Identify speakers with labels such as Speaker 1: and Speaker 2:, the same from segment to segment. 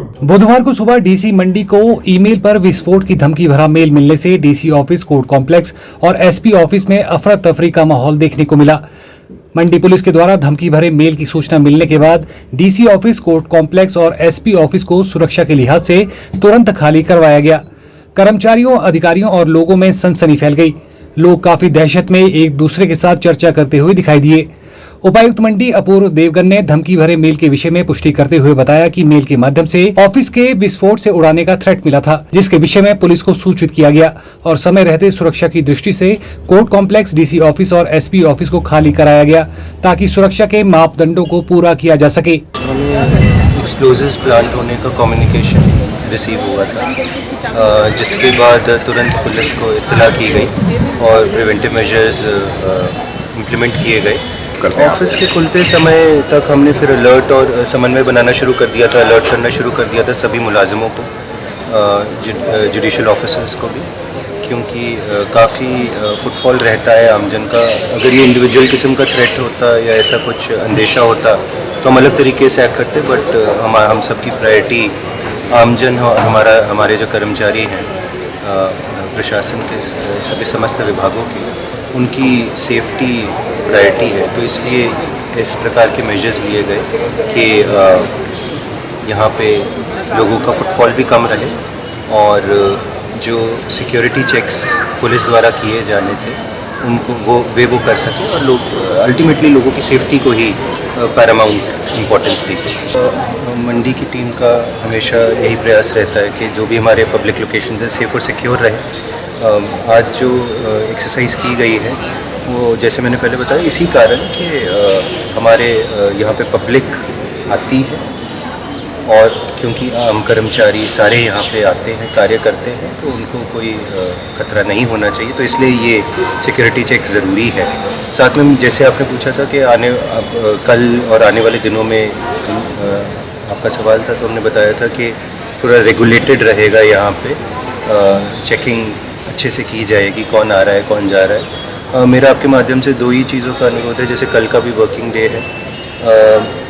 Speaker 1: बुधवार को सुबह डीसी मंडी को ईमेल पर विस्फोट की धमकी भरा मेल मिलने से डीसी ऑफिस, कोर्ट कॉम्प्लेक्स और एसपी ऑफिस में अफरा तफरी का माहौल देखने को मिला। मंडी पुलिस के द्वारा धमकी भरे मेल की सूचना मिलने के बाद डीसी ऑफिस, कोर्ट कॉम्प्लेक्स और एसपी ऑफिस को सुरक्षा के लिहाज से तुरंत खाली करवाया गया। कर्मचारियों, अधिकारियों और लोगों में सनसनी फैल गई। लोग काफी दहशत में एक दूसरे के साथ चर्चा करते हुए दिखाई दिए। उपायुक्त मंडी अपूर्व देवगन ने धमकी भरे मेल के विषय में पुष्टि करते हुए बताया कि मेल के माध्यम से ऑफिस के विस्फोट से उड़ाने का थ्रेट मिला था, जिसके विषय में पुलिस को सूचित किया गया और समय रहते सुरक्षा की दृष्टि से कोर्ट कॉम्प्लेक्स, डीसी ऑफिस और एसपी ऑफिस को खाली कराया गया ताकि सुरक्षा के मापदंडों को पूरा किया जा सके।
Speaker 2: एक्सप्लोजिव्स प्लांट होने का कम्युनिकेशन रिसीव हुआ था, जिसके बाद तुरंत पुलिस को इत्तला की गई और प्रिवेंटिव मेजर्स इम्प्लीमेंट किए गए। ऑफिस के खुलते समय तक हमने फिर अलर्ट और समन्वय बनाना शुरू कर दिया था, अलर्ट करना शुरू कर दिया था सभी मुलाजिमों को, जुडिशल ऑफिसर्स को भी, क्योंकि काफ़ी फुटफॉल रहता है आमजन का। अगर ये इंडिविजुअल किस्म का थ्रेट होता या ऐसा कुछ अंदेशा होता तो हम अलग तरीके से एक्ट करते, बट हम सबकी प्रायोरिटी आमजन और हमारे जो कर्मचारी हैं प्रशासन के सभी समस्त विभागों की, उनकी सेफ्टी प्रायोरिटी है। तो इसलिए इस प्रकार के मेजर्स लिए गए कि यहाँ पे लोगों का फुटफॉल भी कम रहे और जो सिक्योरिटी चेक्स पुलिस द्वारा किए जाने थे उनको वो कर सकें और लोग अल्टीमेटली लोगों की सेफ्टी को ही पैरामाउंट इम्पोर्टेंस दी। मंडी की टीम का हमेशा यही प्रयास रहता है कि जो भी हमारे पब्लिक लोकेशन है सेफ और सिक्योर रहे। आज जो एक्सरसाइज की गई है वो, जैसे मैंने पहले बताया, इसी कारण कि हमारे यहाँ पे पब्लिक आती है और क्योंकि आम कर्मचारी सारे यहाँ पे आते हैं, कार्य करते हैं, तो उनको कोई खतरा नहीं होना चाहिए, तो इसलिए ये सिक्योरिटी चेक ज़रूरी है। साथ में जैसे आपने पूछा था कि कल और आने वाले दिनों में आपका सवाल था, तो हमने बताया था कि थोड़ा रेगुलेटेड रहेगा यहाँ पे, चेकिंग अच्छे से की जाएगी, कौन आ रहा है कौन जा रहा है। मेरा आपके माध्यम से दो ही चीज़ों का अनुरोध है। जैसे कल का भी वर्किंग डे है,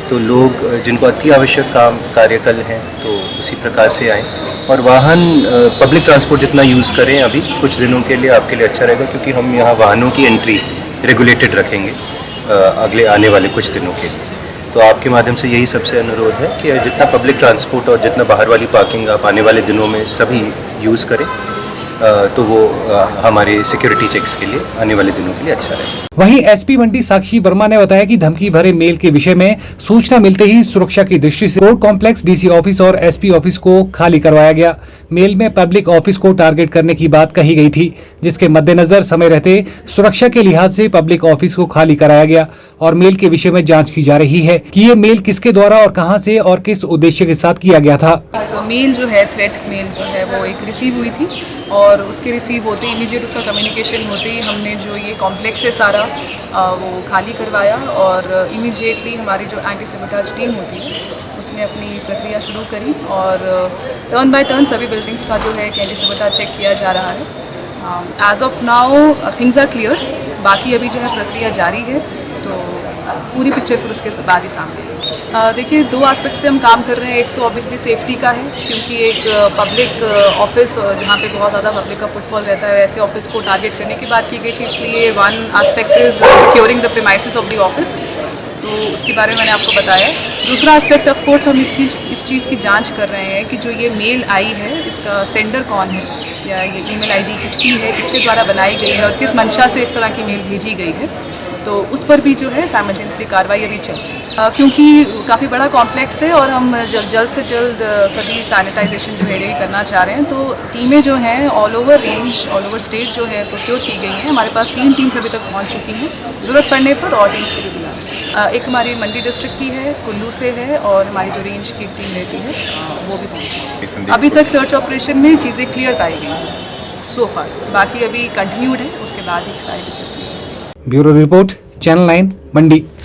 Speaker 2: तो लोग जिनको अति आवश्यक कार्य कल हैं तो उसी प्रकार से आएँ और वाहन पब्लिक ट्रांसपोर्ट जितना यूज़ करें अभी कुछ दिनों के लिए आपके लिए अच्छा रहेगा, क्योंकि हम यहाँ वाहनों की एंट्री रेगुलेटेड रखेंगे अगले आने वाले कुछ दिनों के लिए। तो आपके माध्यम से यही सबसे अनुरोध है कि जितना पब्लिक ट्रांसपोर्ट और जितना बाहर वाली पार्किंग आप आने वाले दिनों में सभी यूज़ करें, तो वो हमारे सिक्योरिटी चेक्स के लिए आने वाले दिनों के लिए अच्छा रहेगा।
Speaker 1: वहीं एसपी मंडी साक्षी वर्मा ने बताया कि धमकी भरे मेल के विषय में सूचना मिलते ही सुरक्षा की दृष्टि से कोर्ट कॉम्प्लेक्स, डीसी ऑफिस और एसपी ऑफिस को खाली करवाया गया। मेल में पब्लिक ऑफिस को टारगेट करने की बात कही गई थी, जिसके मद्देनजर समय रहते सुरक्षा के लिहाज से पब्लिक ऑफिस को खाली कराया गया और मेल के विषय में जाँच की जा रही है कि ये मेल किसके द्वारा और कहाँ से और किस उद्देश्य के साथ किया गया था।
Speaker 3: मेल जो है, थ्रेट मेल जो है, वो एक रिसीव हुई थी और उसके रिसीव होते ही इमीडिएट उसका कम्युनिकेशन होते ही हमने जो ये कॉम्प्लेक्स है सारा वो खाली करवाया और इमीडिएटली हमारी जो एंटी सैबोटेज टीम होती है उसने अपनी प्रक्रिया शुरू करी और टर्न बाय टर्न सभी बिल्डिंग्स का जो है एंटी सैबोटेज चेक किया जा रहा है। As of now things are clear, बाकी अभी जो है प्रक्रिया जारी है, तो पूरी पिक्चर फिर उसके बाद ही सामने। देखिए, दो एस्पेक्ट्स पे हम काम कर रहे हैं। एक तो ऑब्वियसली सेफ्टी का है, क्योंकि एक पब्लिक ऑफिस जहाँ पे बहुत ज़्यादा पब्लिक का फुटफॉल रहता है, ऐसे ऑफिस को टारगेट करने की बात की गई थी, इसलिए one aspect is securing the premises of the office, तो उसके बारे में मैंने आपको बताया। दूसरा एस्पेक्ट ऑफ कोर्स हम इस चीज़ की जांच कर रहे हैं कि जो ये मेल आई है इसका सेंडर कौन है या ये ईमेल आईडी किसकी है, किसके द्वारा बनाई गई है और किस मंशा से इस तरह की मेल भेजी गई है, तो उस पर भी जो है साइमल्टेनियसली कार्रवाई अभी चल रही है। क्योंकि काफ़ी बड़ा कॉम्प्लेक्स है और हम जल्द से जल्द सभी सैनिटाइजेशन जो है ये करना चाह रहे हैं, तो टीमें जो हैं all over range, all over state जो है प्रोक्योर की गई हैं। हमारे पास 3 टीम्स अभी तक पहुंच चुकी हैं, ज़रूरत पड़ने पर और टीम्स को भी बुलाना। एक हमारी मंडी डिस्ट्रिक्ट की है, कुल्लू से है, और हमारी जो रेंज की टीम रहती है वो भी पहुँची। अभी तक सर्च ऑपरेशन में चीज़ें क्लियर पाई गई हैं सो फार, बाकी अभी कंटिन्यूड है, उसके बाद ही सारी picture clear.
Speaker 1: Bureau report, channel 9 मंडी।